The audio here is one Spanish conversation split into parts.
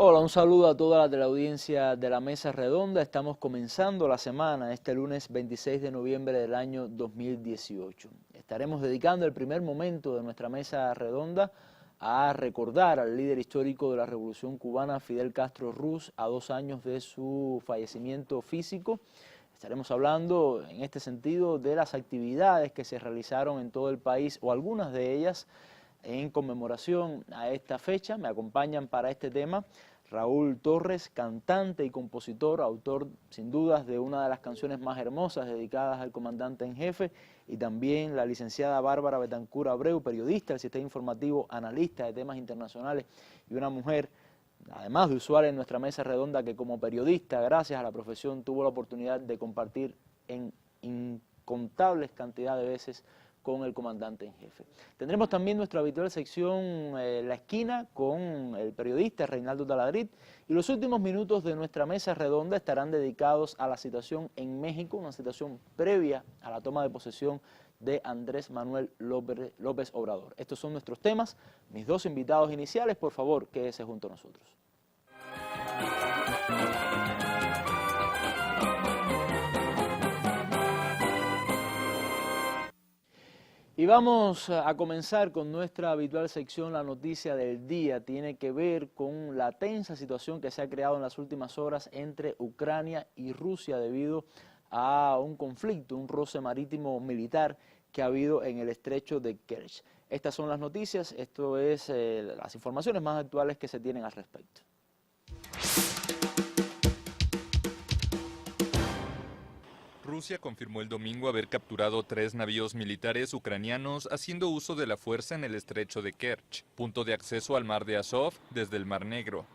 Hola, un saludo a toda la teleaudiencia de la Mesa Redonda. Estamos comenzando la semana, este lunes 26 de noviembre del año 2018. Estaremos dedicando el primer momento de nuestra Mesa Redonda a recordar al líder histórico de la Revolución Cubana, Fidel Castro Ruz, a 2 años de su fallecimiento físico. Estaremos hablando en este sentido de las actividades que se realizaron en todo el país, o algunas de ellas, en conmemoración a esta fecha. Me acompañan para este tema Raúl Torres, cantante y compositor, autor sin dudas de una de las canciones más hermosas dedicadas al comandante en jefe, y también la licenciada Bárbara Betancur Abreu, periodista del sistema informativo, analista de temas internacionales y una mujer, además de usual en nuestra mesa redonda, que como periodista, gracias a la profesión, tuvo la oportunidad de compartir en incontables cantidades de veces con el comandante en jefe. Tendremos también nuestra habitual sección La Esquina con el periodista Reinaldo Taladrid, y los últimos minutos de nuestra mesa redonda estarán dedicados a la situación en México, una situación previa a la toma de posesión de Andrés Manuel López Obrador. Estos son nuestros temas. Mis dos invitados iniciales, por favor, quédese junto a nosotros. Y vamos a comenzar con nuestra habitual sección, la noticia del día. Tiene que ver con la tensa situación que se ha creado en las últimas horas entre Ucrania y Rusia debido a un conflicto, un roce marítimo militar que ha habido en el estrecho de Kerch. Estas son las noticias, esto es las informaciones más actuales que se tienen al respecto. Rusia confirmó el domingo haber capturado 3 navíos militares ucranianos haciendo uso de la fuerza en el estrecho de Kerch, punto de acceso al mar de Azov desde el Mar Negro.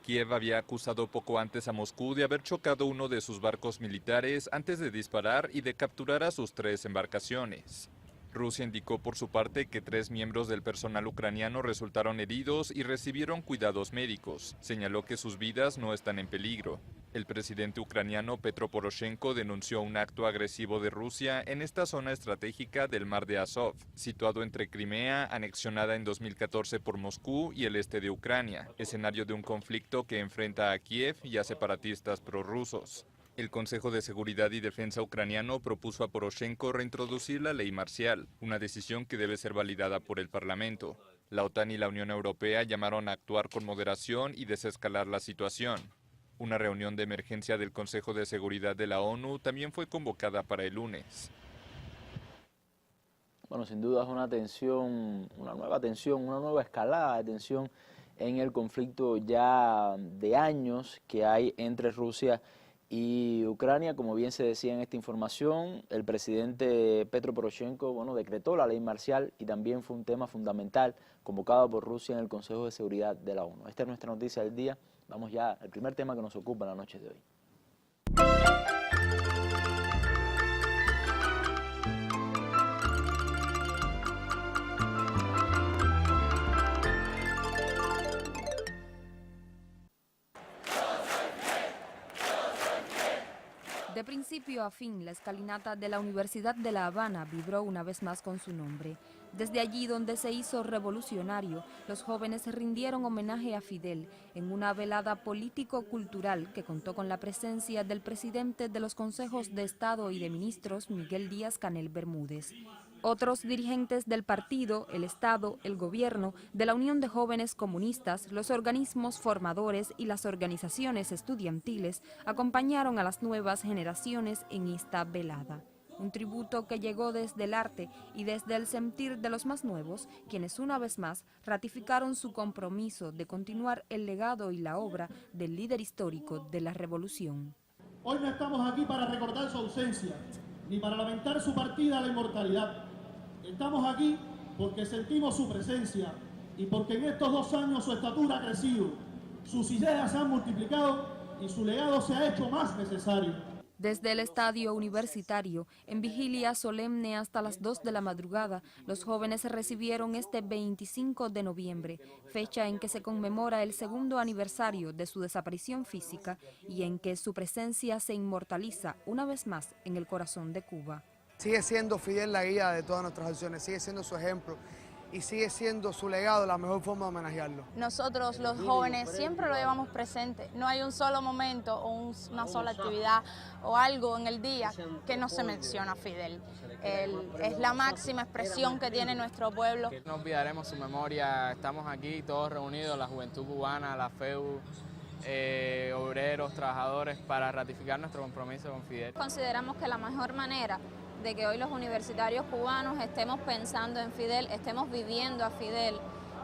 Kiev había acusado poco antes a Moscú de haber chocado uno de sus barcos militares antes de disparar y de capturar a sus 3 embarcaciones. Rusia indicó por su parte que 3 miembros del personal ucraniano resultaron heridos y recibieron cuidados médicos. Señaló que sus vidas no están en peligro. El presidente ucraniano Petro Poroshenko denunció un acto agresivo de Rusia en esta zona estratégica del mar de Azov, situado entre Crimea, anexionada en 2014 por Moscú, y el este de Ucrania, escenario de un conflicto que enfrenta a Kiev y a separatistas prorrusos. El Consejo de Seguridad y Defensa ucraniano propuso a Poroshenko reintroducir la ley marcial, una decisión que debe ser validada por el Parlamento. La OTAN y la Unión Europea llamaron a actuar con moderación y desescalar la situación. Una reunión de emergencia del Consejo de Seguridad de la ONU también fue convocada para el lunes. Bueno, sin duda es una tensión, una nueva escalada de tensión en el conflicto ya de años que hay entre Rusia y Ucrania. Como bien se decía en esta información, el presidente Petro Poroshenko, bueno, decretó la ley marcial y también fue un tema fundamental convocado por Rusia en el Consejo de Seguridad de la ONU. Esta es nuestra noticia del día. Vamos ya al primer tema que nos ocupa en la noche de hoy. De principio a fin, la escalinata de la Universidad de La Habana vibró una vez más con su nombre. Desde allí donde se hizo revolucionario, los jóvenes rindieron homenaje a Fidel en una velada político-cultural que contó con la presencia del presidente de los consejos de Estado y de ministros, Miguel Díaz-Canel Bermúdez. Otros dirigentes del partido, el Estado, el gobierno, de la Unión de Jóvenes Comunistas, los organismos formadores y las organizaciones estudiantiles acompañaron a las nuevas generaciones en esta velada. Un tributo que llegó desde el arte y desde el sentir de los más nuevos, quienes una vez más ratificaron su compromiso de continuar el legado y la obra del líder histórico de la revolución. Hoy no estamos aquí para recordar su ausencia, ni para lamentar su partida a la inmortalidad. Estamos aquí porque sentimos su presencia y porque en estos 2 años su estatura ha crecido, sus ideas se han multiplicado y su legado se ha hecho más necesario. Desde el estadio universitario, en vigilia solemne hasta las 2 de la madrugada, los jóvenes recibieron este 25 de noviembre, fecha en que se conmemora el 2º aniversario de su desaparición física y en que su presencia se inmortaliza una vez más en el corazón de Cuba. Sigue siendo Fidel la guía de todas nuestras acciones, sigue siendo su ejemplo y sigue siendo su legado la mejor forma de homenajearlo. Nosotros los jóvenes siempre lo llevamos presente, no hay un solo momento o una sola actividad o algo en el día que no se menciona a Fidel. Es la máxima expresión que tiene nuestro pueblo. No olvidaremos su memoria, estamos aquí todos reunidos, la juventud cubana, la FEU, obreros, trabajadores, para ratificar nuestro compromiso con Fidel. Consideramos que la mejor manera de que hoy los universitarios cubanos estemos pensando en Fidel, estemos viviendo a Fidel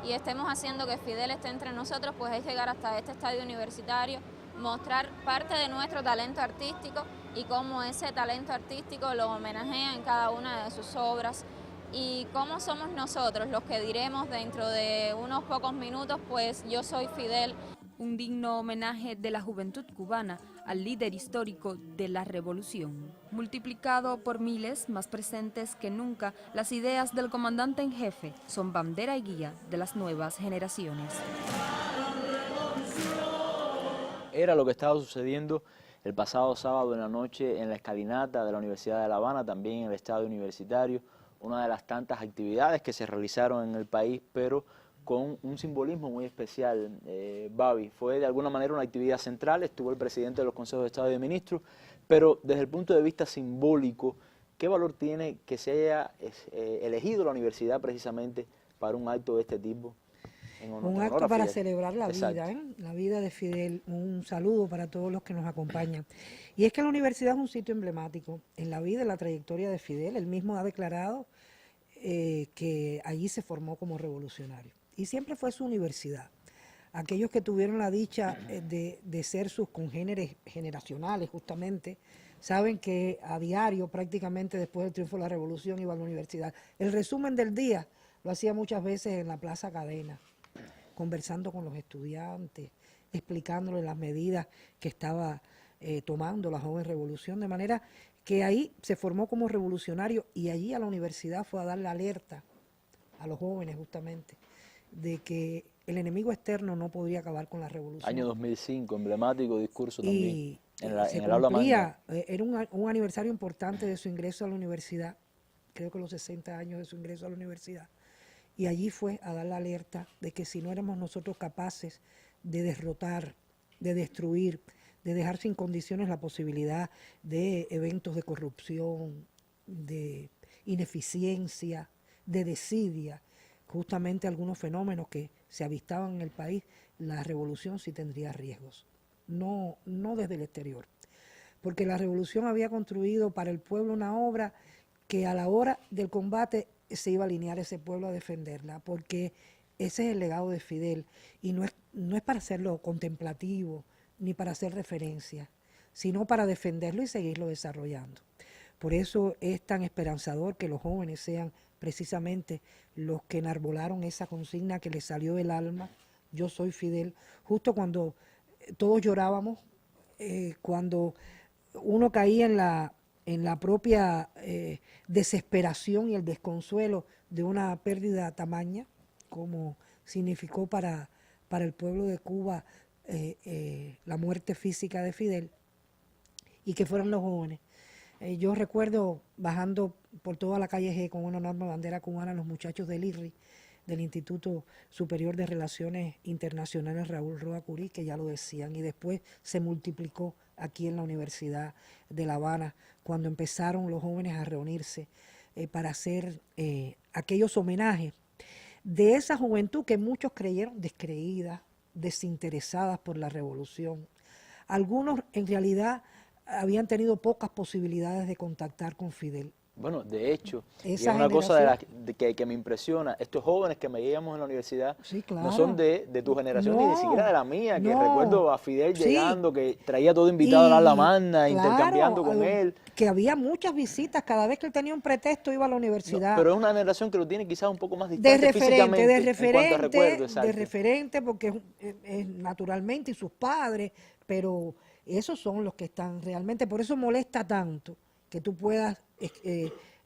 y estemos haciendo que Fidel esté entre nosotros, pues es llegar hasta este estadio universitario, mostrar parte de nuestro talento artístico y cómo ese talento artístico lo homenajea en cada una de sus obras y cómo somos nosotros los que diremos dentro de unos pocos minutos, pues yo soy Fidel. Un digno homenaje de la juventud cubana al líder histórico de la revolución. Multiplicado por miles, más presentes que nunca, las ideas del comandante en jefe son bandera y guía de las nuevas generaciones. Era lo que estaba sucediendo el pasado sábado en la noche en la escalinata de la Universidad de La Habana, también en el estadio universitario, una de las tantas actividades que se realizaron en el país, pero con un simbolismo muy especial. Babi, fue de alguna manera una actividad central, estuvo el presidente de los consejos de Estado y de ministros, pero desde el punto de vista simbólico, ¿qué valor tiene que se haya elegido la universidad precisamente para un acto de este tipo? Un acto para celebrar la vida, la vida de Fidel. Un saludo para todos los que nos acompañan. Y es que la universidad es un sitio emblemático en la vida y la trayectoria de Fidel. Él mismo ha declarado que allí se formó como revolucionario. Y siempre fue su universidad. Aquellos que tuvieron la dicha de ser sus congéneres generacionales, justamente, saben que a diario, prácticamente después del triunfo de la revolución, iba a la universidad. El resumen del día lo hacía muchas veces en la Plaza Cadena, conversando con los estudiantes, explicándoles las medidas que estaba tomando la joven revolución, de manera que ahí se formó como revolucionario y allí a la universidad fue a dar la alerta a los jóvenes justamente de que el enemigo externo no podría acabar con la revolución. Año 2005, emblemático discurso también en el aula magna. Era un aniversario importante de su ingreso a la universidad, creo que los 60 años de su ingreso a la universidad, y allí fue a dar la alerta de que si no éramos nosotros capaces de derrotar, de destruir, de dejar sin condiciones la posibilidad de eventos de corrupción, de ineficiencia, de desidia, justamente algunos fenómenos que se avistaban en el país, la revolución sí tendría riesgos, no desde el exterior, porque la revolución había construido para el pueblo una obra que a la hora del combate se iba a alinear ese pueblo a defenderla, porque ese es el legado de Fidel, y no es para hacerlo contemplativo, ni para hacer referencia, sino para defenderlo y seguirlo desarrollando. Por eso es tan esperanzador que los jóvenes sean precisamente los que enarbolaron esa consigna que les salió del alma, yo soy Fidel, justo cuando todos llorábamos, cuando uno caía en la propia desesperación y el desconsuelo de una pérdida tamaña, como significó para el pueblo de Cuba la muerte física de Fidel, y que fueron los jóvenes. Yo recuerdo bajando por toda la calle G con una enorme bandera cubana, los muchachos del IRRI, del Instituto Superior de Relaciones Internacionales Raúl Roa Curí, que ya lo decían, y después se multiplicó aquí en la Universidad de La Habana, cuando empezaron los jóvenes a reunirse para hacer aquellos homenajes de esa juventud que muchos creyeron descreída, desinteresadas por la revolución. Algunos en realidad habían tenido pocas posibilidades de contactar con Fidel. Bueno, de hecho, y es una cosa que me impresiona, estos jóvenes que me llevamos en la universidad, sí, claro, no son de tu generación, ni siquiera de la mía, que recuerdo a Fidel llegando, que traía todo invitado al aula magna, claro, intercambiando con él. Que había muchas visitas, cada vez que él tenía un pretexto iba a la universidad. Pero es una generación que lo tiene quizás un poco más distante físicamente, de referente, porque es naturalmente, y sus padres, pero esos son los que están realmente, por eso molesta tanto que tú puedas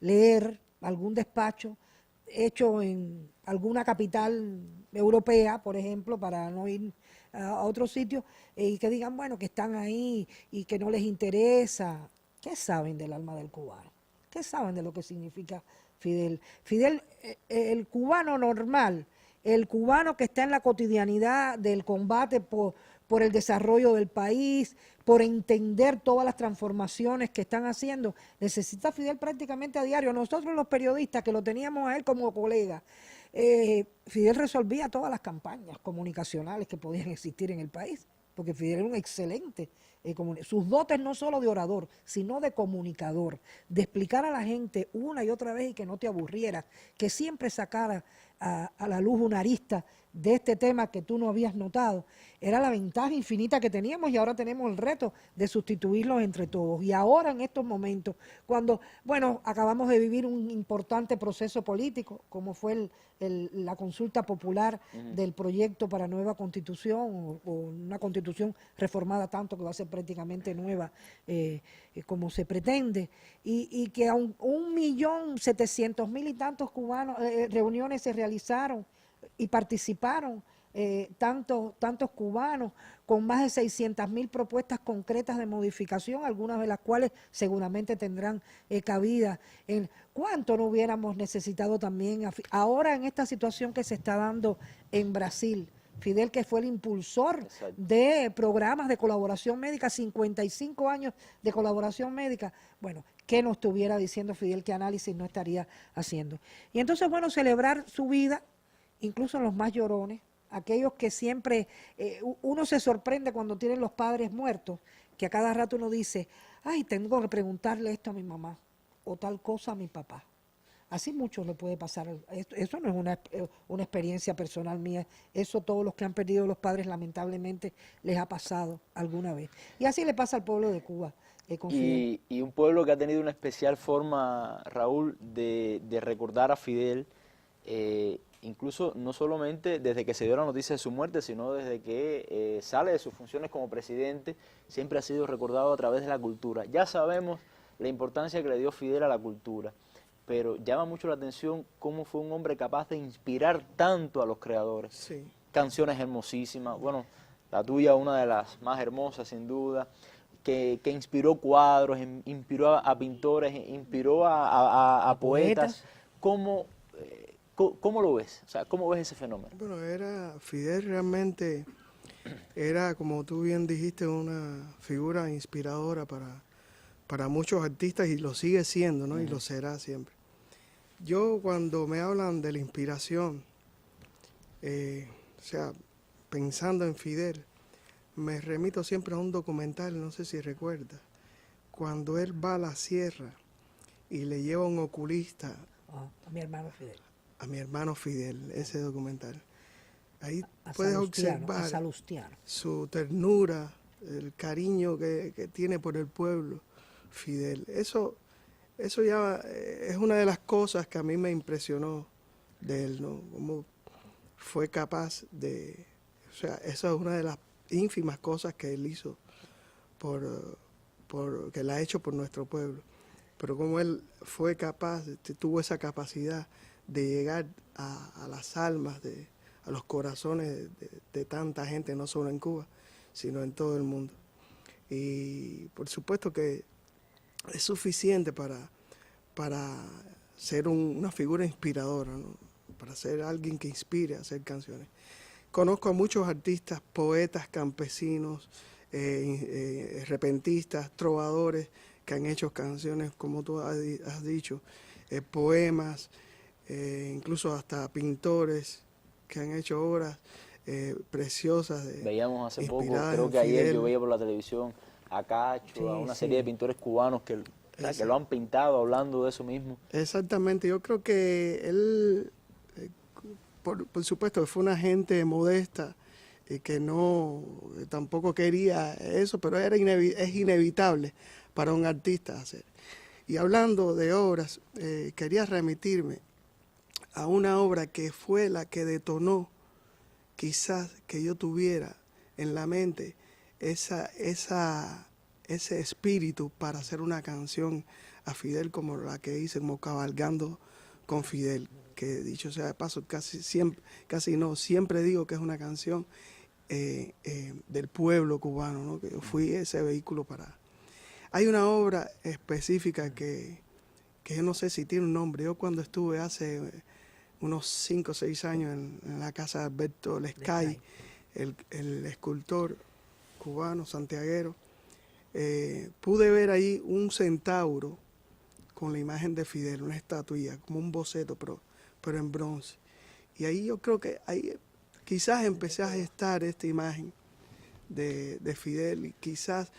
leer algún despacho hecho en alguna capital europea, por ejemplo, para no ir a otro sitio, y que digan, bueno, que están ahí y que no les interesa. ¿Qué saben del alma del cubano? ¿Qué saben de lo que significa Fidel. Fidel, el cubano normal, el cubano que está en la cotidianidad del combate por el desarrollo del país, por entender todas las transformaciones que están haciendo, necesita a Fidel prácticamente a diario. Nosotros los periodistas que lo teníamos a él como colega, Fidel resolvía todas las campañas comunicacionales que podían existir en el país, porque Fidel era un excelente sus dotes no solo de orador, sino de comunicador, de explicar a la gente una y otra vez y que no te aburrieras, que siempre sacara a la luz una arista de este tema que tú no habías notado. Era la ventaja infinita que teníamos y ahora tenemos el reto de sustituirlos entre todos. Y ahora en estos momentos, cuando, bueno, acabamos de vivir un importante proceso político, como fue la consulta popular del proyecto para nueva constitución o una constitución reformada tanto que va a ser prácticamente nueva como se pretende, y que a 1.700.000 y tantos cubanos, reuniones se realizaron y participaron tantos cubanos con más de 600.000 propuestas concretas de modificación, algunas de las cuales seguramente tendrán cabida. En ¿cuánto no hubiéramos necesitado también ahora en esta situación que se está dando en Brasil? Fidel, que fue el impulsor de programas de colaboración médica, 55 años de colaboración médica. Bueno, ¿qué nos estuviera diciendo Fidel? ¿Qué análisis no estaría haciendo? Y entonces, bueno, celebrar su vida, incluso los más llorones, aquellos que siempre, uno se sorprende cuando tienen los padres muertos, que a cada rato uno dice, ay, tengo que preguntarle esto a mi mamá, o tal cosa a mi papá. Así mucho le puede pasar. Eso no es una experiencia personal mía, eso todos los que han perdido los padres lamentablemente les ha pasado alguna vez. Y así le pasa al pueblo de Cuba. Y un pueblo que ha tenido una especial forma, Raúl, de recordar a Fidel, incluso no solamente desde que se dio la noticia de su muerte, sino desde que sale de sus funciones como presidente, siempre ha sido recordado a través de la cultura. Ya sabemos la importancia que le dio Fidel a la cultura, pero llama mucho la atención cómo fue un hombre capaz de inspirar tanto a los creadores. Sí. Canciones hermosísimas, bueno, la tuya una de las más hermosas sin duda, que inspiró cuadros, inspiró a pintores, inspiró a poetas. ¿Cómo lo ves? O sea, ¿cómo ves ese fenómeno? Bueno, Fidel realmente era, como tú bien dijiste, una figura inspiradora para muchos artistas y lo sigue siendo, ¿no? Y lo será siempre. Yo cuando me hablan de la inspiración, o sea, pensando en Fidel, me remito siempre a un documental, no sé si recuerdas, cuando él va a la sierra y le lleva un oculista. A mi hermano Fidel. A mi hermano Fidel, ese documental. Ahí puedes observar su ternura, el cariño que tiene por el pueblo, Fidel. Eso ya es una de las cosas que a mí me impresionó de él, ¿no? Cómo fue capaz de, o sea, esa es una de las ínfimas cosas que él hizo que él ha hecho por nuestro pueblo. Pero como él fue capaz, tuvo esa capacidad de llegar a las almas, a los corazones de tanta gente, no solo en Cuba, sino en todo el mundo. Y por supuesto que es suficiente para ser una figura inspiradora, ¿no? Para ser alguien que inspire a hacer canciones. Conozco a muchos artistas, poetas, campesinos, repentistas, trovadores, que han hecho canciones, como tú has dicho, poemas, incluso hasta pintores que han hecho obras preciosas. Veíamos hace poco, creo que ayer yo veía por la televisión a Cacho, a una serie de pintores cubanos que lo han pintado hablando de eso mismo. Exactamente, yo creo que él, por supuesto, fue una gente modesta y que tampoco quería eso, pero es inevitable para un artista hacer. Y hablando de obras, quería remitirme a una obra que fue la que detonó quizás que yo tuviera en la mente ese espíritu para hacer una canción a Fidel como la que hice, como Cabalgando con Fidel, que dicho sea de paso, siempre digo que es una canción del pueblo cubano, ¿no? Que yo fui ese vehículo para... Hay una obra específica que que yo no sé si tiene un nombre. Yo cuando estuve hace unos 5 o 6 años en la casa de Alberto Lescay, el escultor cubano, santiaguero, pude ver ahí un centauro con la imagen de Fidel, una estatuilla, como un boceto, pero en bronce. Y ahí yo creo que ahí quizás empecé a gestar esta imagen de Fidel, y quizás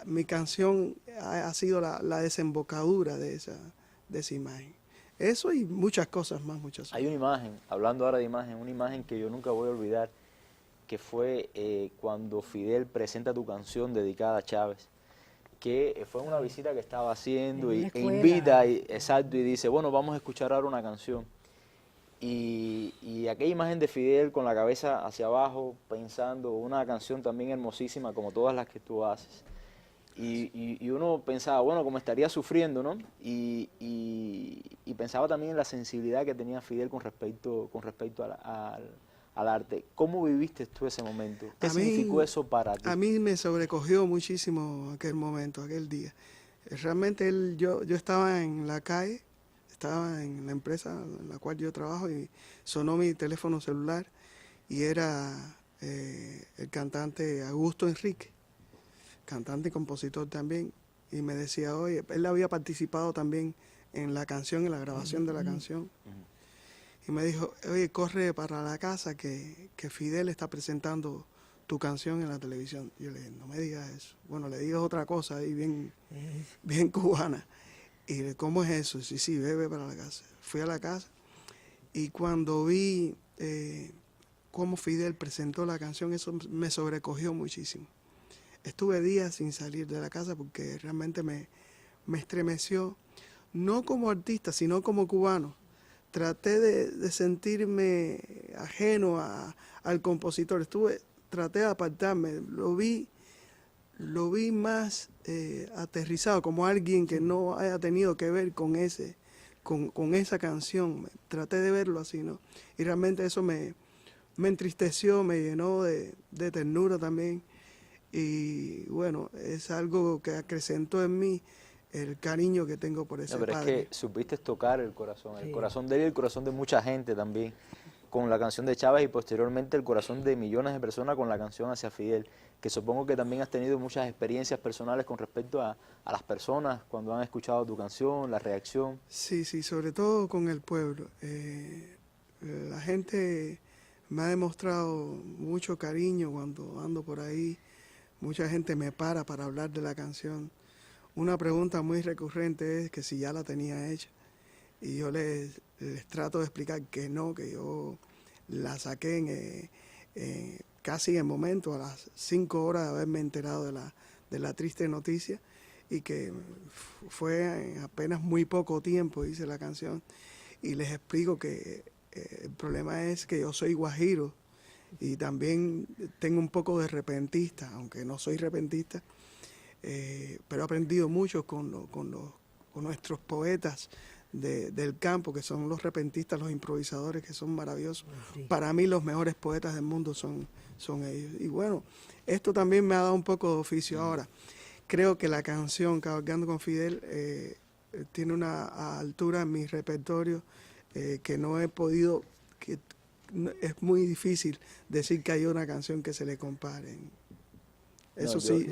mi canción ha sido la desembocadura de esa imagen. Eso y muchas cosas más, muchas. Hay una imagen, hablando ahora de imagen, una imagen que yo nunca voy a olvidar, que fue cuando Fidel presenta tu canción dedicada a Chávez, que fue una visita que estaba haciendo e invita, exacto, y dice, bueno, vamos a escuchar ahora una canción. Y aquella imagen de Fidel con la cabeza hacia abajo, pensando, una canción también hermosísima como todas las que tú haces. Y uno pensaba, bueno, como estaría sufriendo, ¿no? Y pensaba también en la sensibilidad que tenía Fidel con respecto al arte. ¿Cómo viviste tú ese momento? ¿Qué significó eso para ti? A mí me sobrecogió muchísimo aquel momento, aquel día. Realmente yo estaba en la calle, estaba en la empresa en la cual yo trabajo, y sonó mi teléfono celular y era el cantante Augusto Enrique, cantante y compositor también, y me decía, oye, él había participado también en la canción, en la grabación de la canción, y me dijo, oye, corre para la casa que Fidel está presentando tu canción en la televisión. Y yo le dije, no me digas eso. Bueno, le digo otra cosa ahí bien cubana. Y le, ¿cómo es eso? Sí, ve para la casa. Fui a la casa y cuando vi cómo Fidel presentó la canción, eso me sobrecogió muchísimo. Estuve días sin salir de la casa porque realmente me estremeció, no como artista, sino como cubano. Traté de sentirme ajeno al compositor, traté de apartarme, lo vi más aterrizado, como alguien que no haya tenido que ver con esa canción. Traté de verlo así, ¿no? Y realmente eso me entristeció, me llenó de ternura también. Y bueno, es algo que acrecentó en mí el cariño que tengo por ese padre. Pero es que supiste tocar el corazón de él y el corazón de mucha gente también, con la canción de Chávez, y posteriormente el corazón de millones de personas con la canción hacia Fidel, que supongo que también has tenido muchas experiencias personales con respecto a las personas cuando han escuchado tu canción, la reacción. Sí, sobre todo con el pueblo. La gente me ha demostrado mucho cariño cuando ando por ahí. Mucha gente me para hablar de la canción. Una pregunta muy recurrente es que si ya la tenía hecha. Y yo les trato de explicar que no, que yo la saqué casi en el momento, a las 5 horas de haberme enterado de la triste noticia, y que fue en apenas muy poco tiempo hice la canción. Y les explico que el problema es que yo soy guajiro y también tengo un poco de repentista, aunque no soy repentista, pero he aprendido mucho con nuestros poetas del campo, que son los repentistas, los improvisadores, que son maravillosos. Sí. Para mí los mejores poetas del mundo son ellos. Y bueno, esto también me ha dado un poco de oficio ahora. Creo que la canción Cabalgando con Fidel tiene una altura en mi repertorio que no he podido, que es muy difícil decir que hay una canción que se le compare. Eso sí.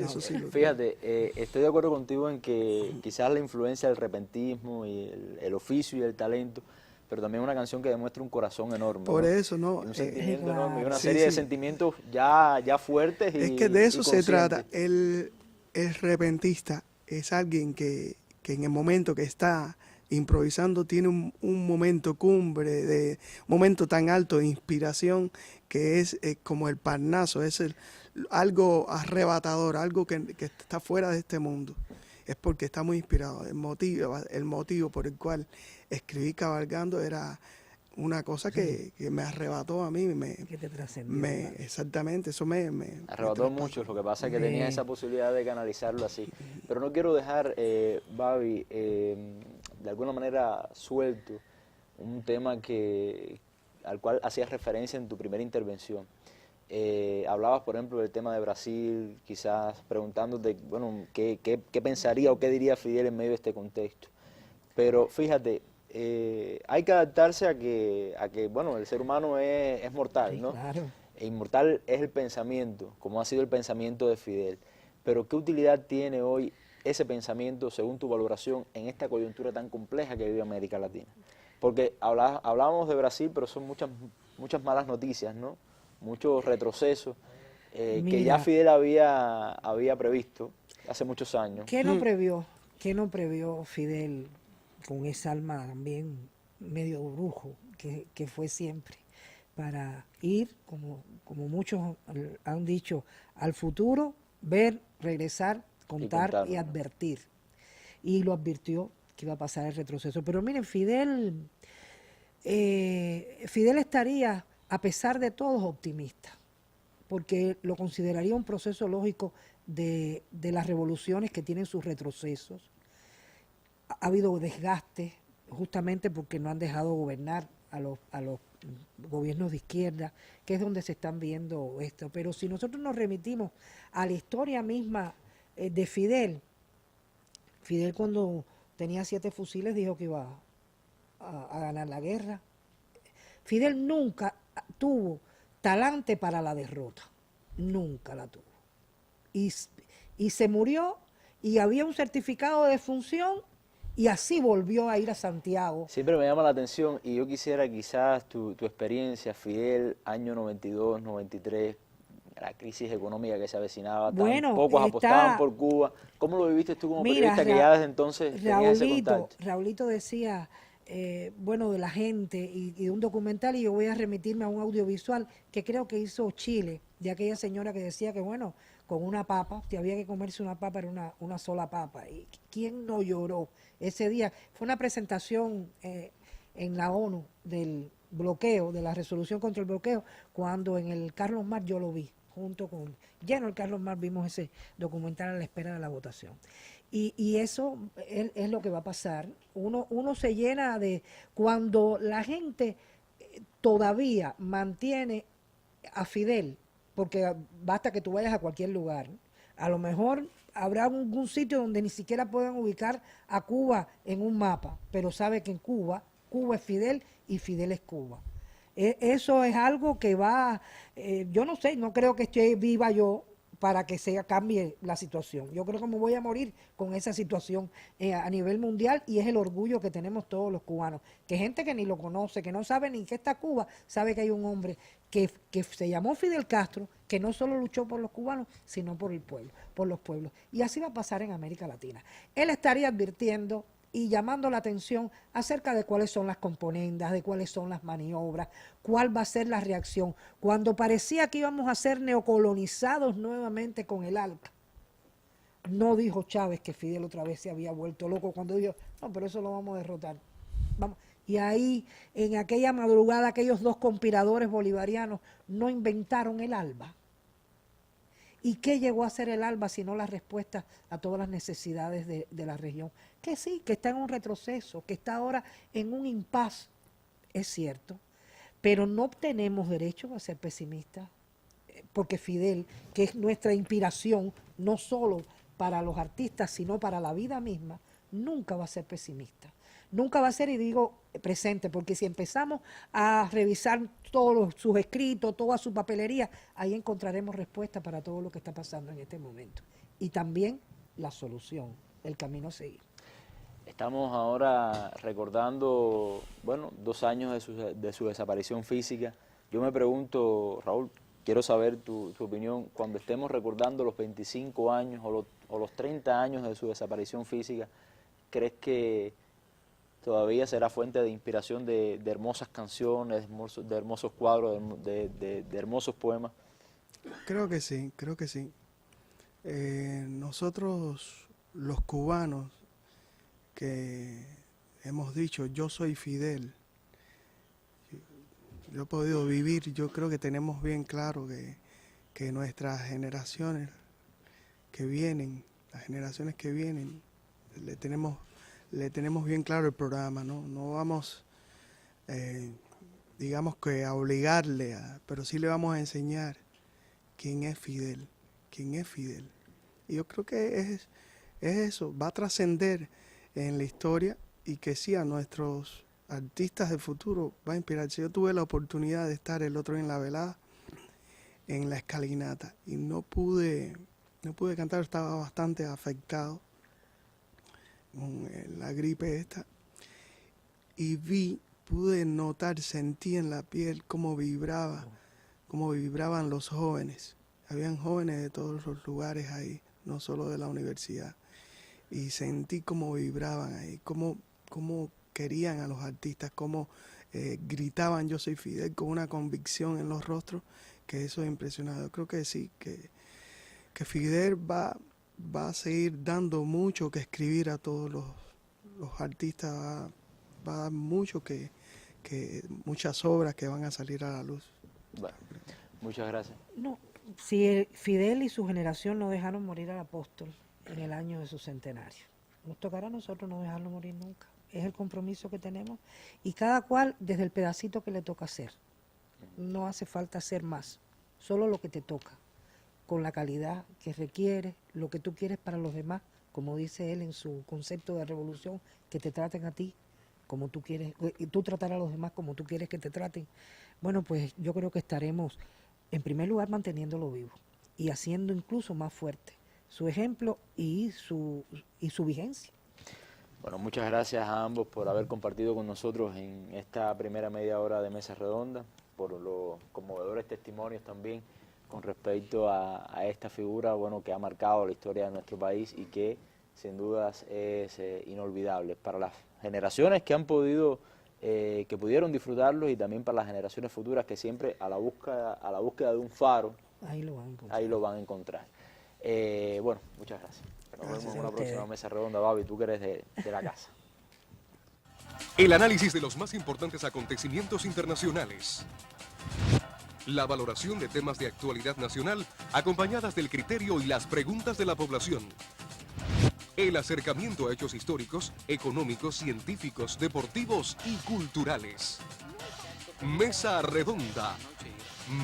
Fíjate, estoy de acuerdo contigo en que quizás la influencia del repentismo y el oficio y el talento, pero también una canción que demuestra un corazón enorme. Por eso, ¿no? Un sentimiento enorme, y una serie de sentimientos ya fuertes. Es que de eso se trata. El repentista es alguien que en el momento que está improvisando tiene un momento cumbre, un momento tan alto de inspiración que es como el Parnaso, es algo arrebatador, algo que está fuera de este mundo. Es porque está muy inspirado. El motivo por el cual escribí Cabalgando era una cosa que me arrebató a mí. Que te trascendió. Exactamente, eso me arrebató mucho. Lo que pasa es que tenía esa posibilidad de canalizarlo así. Pero no quiero dejar, Babi, de alguna manera suelto un tema al cual hacías referencia en tu primera intervención. Hablabas, por ejemplo, del tema de Brasil, quizás preguntándote, bueno, qué pensaría o qué diría Fidel en medio de este contexto. Pero fíjate, hay que adaptarse a que bueno, el ser humano es mortal, Sí, ¿no? claro. E inmortal es el pensamiento, como ha sido el pensamiento de Fidel. Pero ¿qué utilidad tiene hoy ese pensamiento, según tu valoración, en esta coyuntura tan compleja que vive América Latina? Porque hablábamos de Brasil, pero son muchas malas noticias, ¿no? Muchos retrocesos que ya Mira, Fidel había previsto hace muchos años. ¿qué no previó? ¿Qué no previó Fidel con esa alma también medio brujo que fue siempre? Para ir, como muchos han dicho, al futuro, ver, regresar, contar y contarnos, ¿no? advertir. Y lo advirtió que iba a pasar el retroceso. Pero miren, Fidel estaría, a pesar de todo, optimista, porque lo consideraría un proceso lógico de las revoluciones que tienen sus retrocesos. Ha habido desgaste justamente porque no han dejado gobernar a los gobiernos de izquierda, que es donde se están viendo esto. Pero si nosotros nos remitimos a la historia misma de Fidel cuando tenía 7 fusiles dijo que iba a ganar la guerra. Fidel nunca tuvo talante para la derrota, nunca la tuvo. Y se murió y había un certificado de defunción y así volvió a ir a Santiago. Siempre me llama la atención y yo quisiera quizás tu experiencia, Fidel, año 92, 93, la crisis económica que se avecinaba, Bueno, pocos apostaban por Cuba. ¿Cómo lo viviste tú como periodista que ya desde entonces tenías ese contacto? Raulito decía, bueno, de la gente y de un documental, y yo voy a remitirme a un audiovisual que creo que hizo Chile, de aquella señora que decía que, bueno, con una papa, que había que comerse una papa, era una sola papa. ¿Y quién no lloró ese día? Fue una presentación en la ONU del bloqueo, de la resolución contra el bloqueo, cuando en el Carlos Mar yo lo vi, junto con lleno el Carlos Mar, vimos ese documental a la espera de la votación. Y eso es lo que va a pasar. Uno se llena de, cuando la gente todavía mantiene a Fidel, porque basta que tú vayas a cualquier lugar, a lo mejor habrá algún sitio donde ni siquiera puedan ubicar a Cuba en un mapa, pero sabe que en Cuba es Fidel y Fidel es Cuba. Eso es algo que va, yo no sé, no creo que esté viva yo para que se cambie la situación. Yo creo que me voy a morir con esa situación a nivel mundial, y es el orgullo que tenemos todos los cubanos, que gente que ni lo conoce, que no sabe ni qué está Cuba, sabe que hay un hombre que se llamó Fidel Castro, que no solo luchó por los cubanos, sino por el pueblo, por los pueblos. Y así va a pasar en América Latina. Él estaría advirtiendo y llamando la atención acerca de cuáles son las componendas, de cuáles son las maniobras, cuál va a ser la reacción. Cuando parecía que íbamos a ser neocolonizados nuevamente con el ALCA, no dijo Chávez que Fidel otra vez se había vuelto loco cuando dijo, no, pero eso lo vamos a derrotar. Vamos. Y ahí, en aquella madrugada, aquellos 2 conspiradores bolivarianos no inventaron el ALBA. ¿Y qué llegó a ser el ALBA sino la respuesta a todas las necesidades de la región? Que sí, que está en un retroceso, que está ahora en un impasse, es cierto, pero no tenemos derecho a ser pesimistas, porque Fidel, que es nuestra inspiración, no solo para los artistas, sino para la vida misma, nunca va a ser pesimista. Nunca va a ser, y digo presente, porque si empezamos a revisar todos sus escritos, toda su papelería, ahí encontraremos respuesta para todo lo que está pasando en este momento. Y también la solución, el camino a seguir. Estamos ahora recordando, bueno, 2 años de su desaparición física. Yo me pregunto, Raúl, quiero saber tu opinión, cuando estemos recordando los 25 años o los 30 años de su desaparición física, ¿crees que todavía será fuente de inspiración de hermosas canciones, de hermosos cuadros, de hermosos poemas? Creo que sí, creo que sí. Nosotros, los cubanos, que hemos dicho, yo soy Fidel, yo he podido vivir, yo creo que tenemos bien claro que nuestras generaciones que vienen, las generaciones que vienen, le tenemos bien claro el programa, no vamos, digamos que a obligarle, pero sí le vamos a enseñar quién es Fidel. Y yo creo que es eso, va a trascender en la historia, que sí a nuestros artistas del futuro va a inspirarse. Yo tuve la oportunidad de estar el otro día en la velada, en la escalinata, y no pude cantar, estaba bastante afectado con la gripe esta, y pude notar, sentí en la piel cómo vibraban los jóvenes. Habían jóvenes de todos los lugares ahí, no solo de la universidad, y sentí cómo vibraban ahí, cómo querían a los artistas, cómo gritaban "Yo soy Fidel" con una convicción en los rostros, que eso es impresionante. Yo creo que sí, que Fidel va a seguir dando mucho que escribir a todos los artistas, va a dar mucho muchas obras que van a salir a la luz. Bueno, muchas gracias. No, si Fidel y su generación no dejaron morir al apóstol en el año de su centenario, nos tocará a nosotros no dejarlo morir nunca. Es el compromiso que tenemos, y cada cual desde el pedacito que le toca hacer. No hace falta hacer más, solo lo que te toca, con la calidad que requiere, lo que tú quieres para los demás, como dice él en su concepto de revolución, que te traten a ti como tú quieres, y tú tratar a los demás como tú quieres que te traten. Bueno, pues yo creo que estaremos, en primer lugar, manteniéndolo vivo y haciendo incluso más fuerte su ejemplo y su vigencia. Bueno, muchas gracias a ambos por haber compartido con nosotros en esta primera media hora de Mesa Redonda, por los conmovedores testimonios también con respecto a esta figura, bueno, que ha marcado la historia de nuestro país y que sin dudas es inolvidable para las generaciones que han podido, que pudieron disfrutarlo, y también para las generaciones futuras que siempre a la búsqueda de un faro, ahí lo van a encontrar. Bueno, muchas gracias. Nos vemos en una próxima Mesa Redonda, Babi, tú que eres de la casa. El análisis de los más importantes acontecimientos internacionales. La valoración de temas de actualidad nacional, acompañadas del criterio y las preguntas de la población. El acercamiento a hechos históricos, económicos, científicos, deportivos y culturales. Mesa Redonda.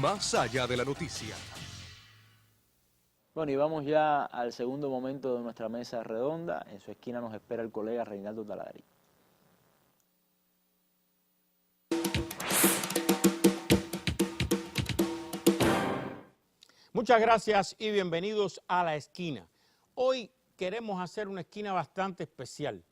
Más allá de la noticia. Bueno, y vamos ya al segundo momento de nuestra Mesa Redonda. En su esquina nos espera el colega Reinaldo Taladriz. Muchas gracias y bienvenidos a La Esquina. Hoy queremos hacer una esquina bastante especial.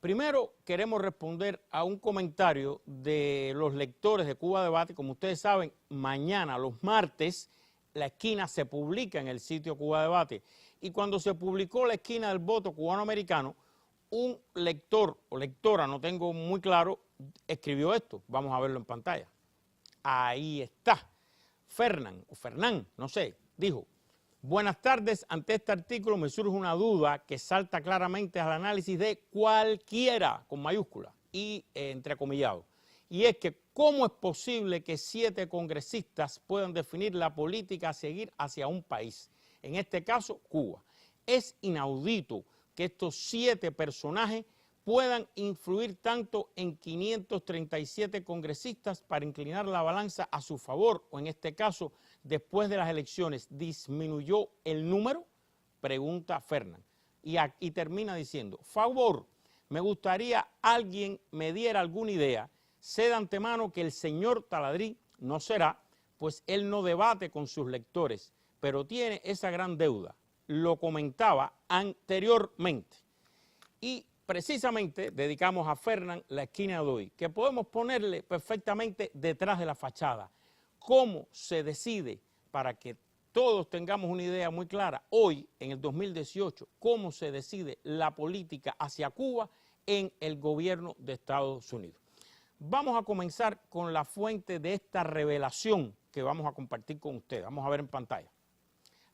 Primero, queremos responder a un comentario de los lectores de Cuba Debate. Como ustedes saben, mañana, los martes, La Esquina se publica en el sitio Cuba Debate. Y cuando se publicó La Esquina del Voto Cubano-Americano, un lector o lectora, no tengo muy claro, escribió esto. Vamos a verlo en pantalla. Ahí está. Fernán, no sé, dijo: buenas tardes, ante este artículo me surge una duda que salta claramente al análisis de cualquiera, con mayúscula y entrecomillado. Y es que, ¿cómo es posible que 7 congresistas puedan definir la política a seguir hacia un país? En este caso, Cuba. Es inaudito que estos 7 personajes puedan influir tanto en 537 congresistas para inclinar la balanza a su favor, o en este caso, después de las elecciones, ¿disminuyó el número? Pregunta Fernán. Y termina diciendo: favor, me gustaría alguien me diera alguna idea. Sé de antemano que el señor Taladriz no será, pues él no debate con sus lectores, pero tiene esa gran deuda. Lo comentaba anteriormente. Y precisamente dedicamos a Fernán La Esquina de hoy, que podemos ponerle perfectamente detrás de la fachada. ¿Cómo se decide, para que todos tengamos una idea muy clara, hoy, en el 2018, cómo se decide la política hacia Cuba en el gobierno de Estados Unidos? Vamos a comenzar con la fuente de esta revelación que vamos a compartir con ustedes. Vamos a ver en pantalla.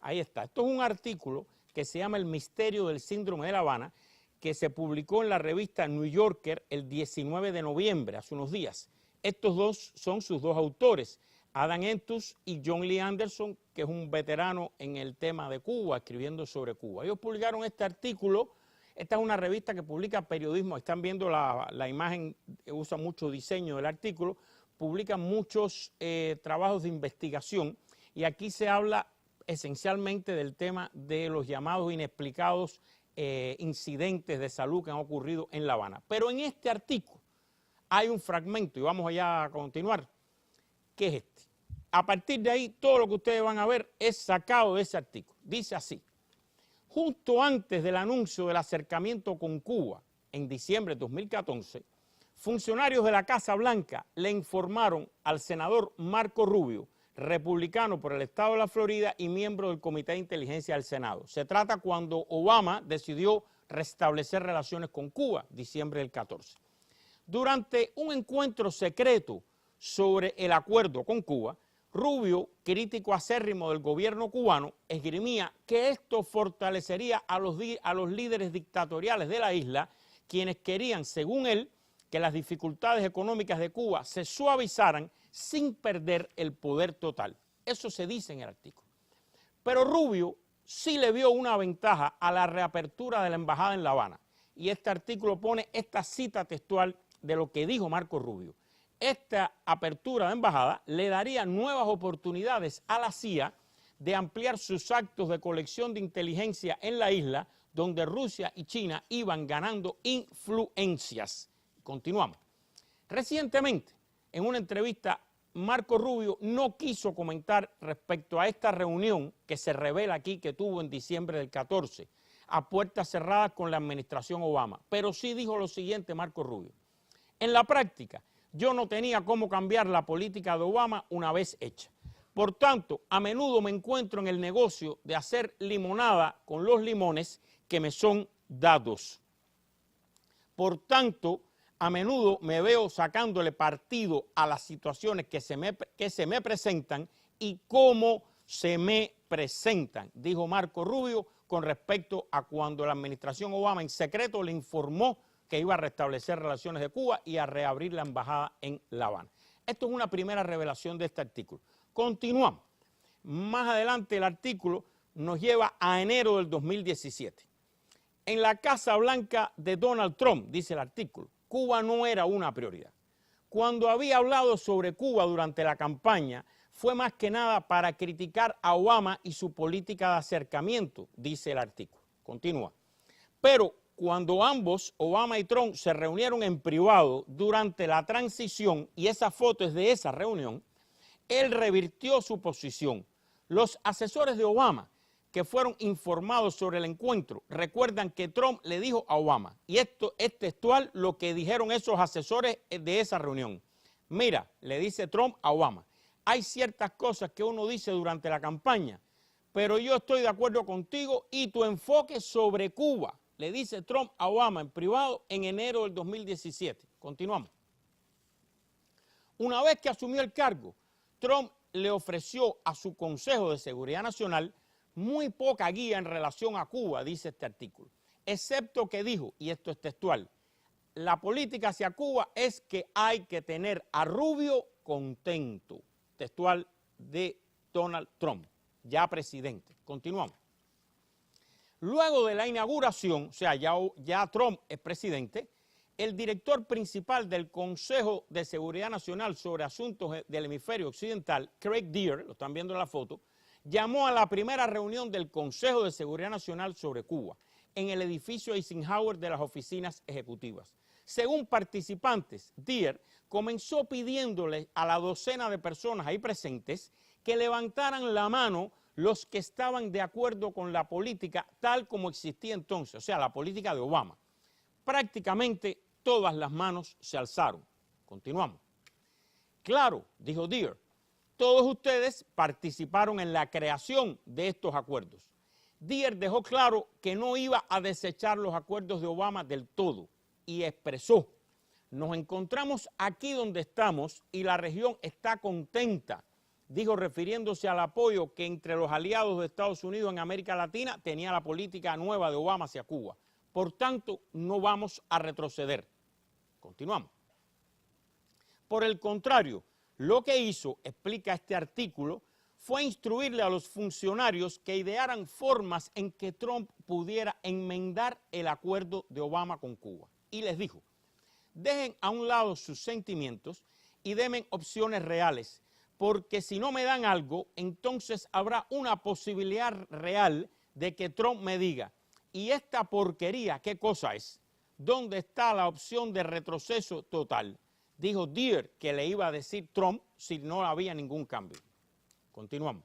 Ahí está. Esto es un artículo que se llama El misterio del síndrome de La Habana, que se publicó en la revista New Yorker el 19 de noviembre, hace unos días. Estos dos son sus dos autores, Adam Entus y John Lee Anderson, que es un veterano en el tema de Cuba, escribiendo sobre Cuba. Ellos publicaron este artículo. Esta es una revista que publica periodismo. Están viendo la imagen, usa mucho diseño del artículo, publica muchos trabajos de investigación, y aquí se habla esencialmente del tema de los llamados inexplicados incidentes de salud que han ocurrido en La Habana. Pero en este artículo hay un fragmento, y vamos allá a continuar, que es este. A partir de ahí, todo lo que ustedes van a ver es sacado de ese artículo. Dice así: justo antes del anuncio del acercamiento con Cuba, en diciembre de 2014, funcionarios de la Casa Blanca le informaron al senador Marco Rubio, republicano por el estado de la Florida y miembro del Comité de Inteligencia del Senado. Se trata cuando Obama decidió restablecer relaciones con Cuba, diciembre del 14. Durante un encuentro secreto sobre el acuerdo con Cuba, Rubio, crítico acérrimo del gobierno cubano, esgrimía que esto fortalecería a los líderes dictatoriales de la isla, quienes querían, según él, que las dificultades económicas de Cuba se suavizaran sin perder el poder total. Eso se dice en el artículo. Pero Rubio sí le vio una ventaja a la reapertura de la embajada en La Habana. Y este artículo pone esta cita textual de lo que dijo Marco Rubio. Esta apertura de embajada le daría nuevas oportunidades a la CIA de ampliar sus actos de colección de inteligencia en la isla, donde Rusia y China iban ganando influencias. Continuamos. Recientemente, en una entrevista, Marco Rubio no quiso comentar respecto a esta reunión que se revela aquí que tuvo en diciembre del 14, a puertas cerradas con la administración Obama. Pero sí dijo lo siguiente Marco Rubio: en la práctica, yo no tenía cómo cambiar la política de Obama una vez hecha. Por tanto, a menudo me encuentro en el negocio de hacer limonada con los limones que me son dados. Por tanto, a menudo me veo sacándole partido a las situaciones que se me presentan y cómo se me presentan, dijo Marco Rubio con respecto a cuando la administración Obama en secreto le informó que iba a restablecer relaciones de Cuba y a reabrir la embajada en La Habana. Esto es una primera revelación de este artículo. Continuamos. Más adelante el artículo nos lleva a enero del 2017. En la Casa Blanca de Donald Trump, dice el artículo, Cuba no era una prioridad. Cuando había hablado sobre Cuba durante la campaña, fue más que nada para criticar a Obama y su política de acercamiento, dice el artículo. Continúa. Pero cuando ambos, Obama y Trump, se reunieron en privado durante la transición, y esa foto es de esa reunión, él revirtió su posición. Los asesores de Obama que fueron informados sobre el encuentro recuerdan que Trump le dijo a Obama, y esto es textual lo que dijeron esos asesores de esa reunión. Mira, le dice Trump a Obama, hay ciertas cosas que uno dice durante la campaña, pero yo estoy de acuerdo contigo y tu enfoque sobre Cuba, le dice Trump a Obama en privado en enero del 2017. Continuamos. Una vez que asumió el cargo, Trump le ofreció a su Consejo de Seguridad Nacional muy poca guía en relación a Cuba, dice este artículo, excepto que dijo, y esto es textual, la política hacia Cuba es que hay que tener a Rubio contento, textual de Donald Trump, ya presidente. Continuamos. Luego de la inauguración, o sea, ya Trump es presidente, el director principal del Consejo de Seguridad Nacional sobre Asuntos del Hemisferio Occidental, Craig Deer, lo están viendo en la foto, llamó a la primera reunión del Consejo de Seguridad Nacional sobre Cuba en el edificio Eisenhower de las oficinas ejecutivas. Según participantes, Deer comenzó pidiéndole a la docena de personas ahí presentes que levantaran la mano los que estaban de acuerdo con la política tal como existía entonces, o sea, la política de Obama. Prácticamente todas las manos se alzaron. Continuamos. Claro, dijo Deer, todos ustedes participaron en la creación de estos acuerdos. Deer dejó claro que no iba a desechar los acuerdos de Obama del todo y expresó, nos encontramos aquí donde estamos y la región está contenta, dijo refiriéndose al apoyo que entre los aliados de Estados Unidos en América Latina tenía la política nueva de Obama hacia Cuba. Por tanto, no vamos a retroceder. Continuamos. Por el contrario, lo que hizo, explica este artículo, fue instruirle a los funcionarios que idearan formas en que Trump pudiera enmendar el acuerdo de Obama con Cuba. Y les dijo, dejen a un lado sus sentimientos y denme opciones reales, porque si no me dan algo, entonces habrá una posibilidad real de que Trump me diga, ¿y esta porquería qué cosa es? ¿Dónde está la opción de retroceso total? Dijo Deere que le iba a decir Trump si no había ningún cambio. Continuamos.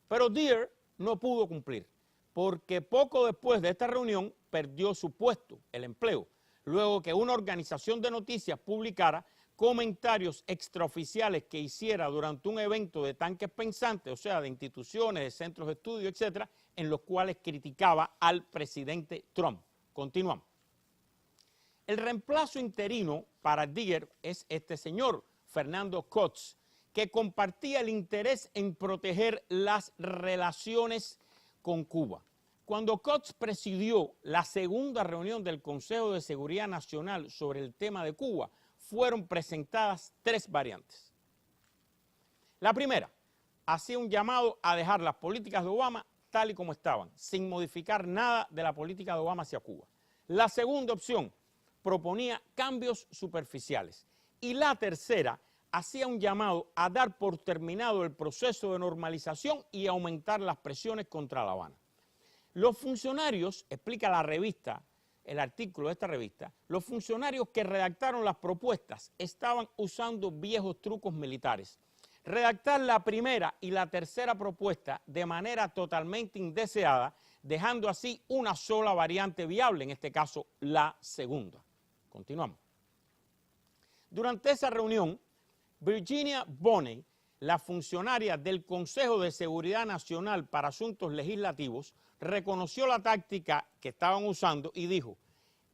Pero Deere no pudo cumplir, porque poco después de esta reunión perdió su puesto, el empleo, luego que una organización de noticias publicara comentarios extraoficiales que hiciera durante un evento de tanques pensantes, o sea, de instituciones, de centros de estudio, etcétera, en los cuales criticaba al presidente Trump. Continuamos. El reemplazo interino para Deere es este señor, Fernando Kotz, que compartía el interés en proteger las relaciones con Cuba. Cuando Kotz presidió la segunda reunión del Consejo de Seguridad Nacional sobre el tema de Cuba, fueron presentadas 3 variantes. La primera, hacía un llamado a dejar las políticas de Obama tal y como estaban, sin modificar nada de la política de Obama hacia Cuba. La segunda opción proponía cambios superficiales. Y la tercera hacía un llamado a dar por terminado el proceso de normalización y aumentar las presiones contra La Habana. Los funcionarios, explica la revista, el artículo de esta revista, los funcionarios que redactaron las propuestas estaban usando viejos trucos militares. Redactar la primera y la tercera propuesta de manera totalmente indeseada, dejando así una sola variante viable, en este caso la segunda. Continuamos. Durante esa reunión, Virginia Bonney, la funcionaria del Consejo de Seguridad Nacional para Asuntos Legislativos, reconoció la táctica que estaban usando y dijo: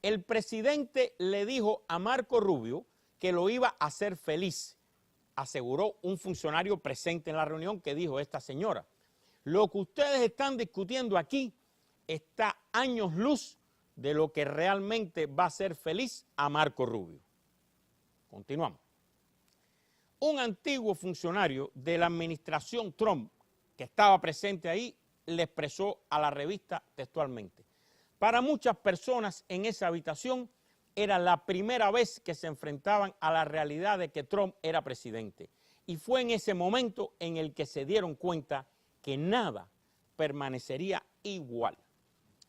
el presidente le dijo a Marco Rubio que lo iba a hacer feliz, aseguró un funcionario presente en la reunión que dijo esta señora. Lo que ustedes están discutiendo aquí está años luz de lo que realmente va a hacer feliz a Marco Rubio. Continuamos. Un antiguo funcionario de la administración Trump que estaba presente ahí le expresó a la revista textualmente: para muchas personas en esa habitación era la primera vez que se enfrentaban a la realidad de que Trump era presidente. Y fue en ese momento en el que se dieron cuenta que nada permanecería igual.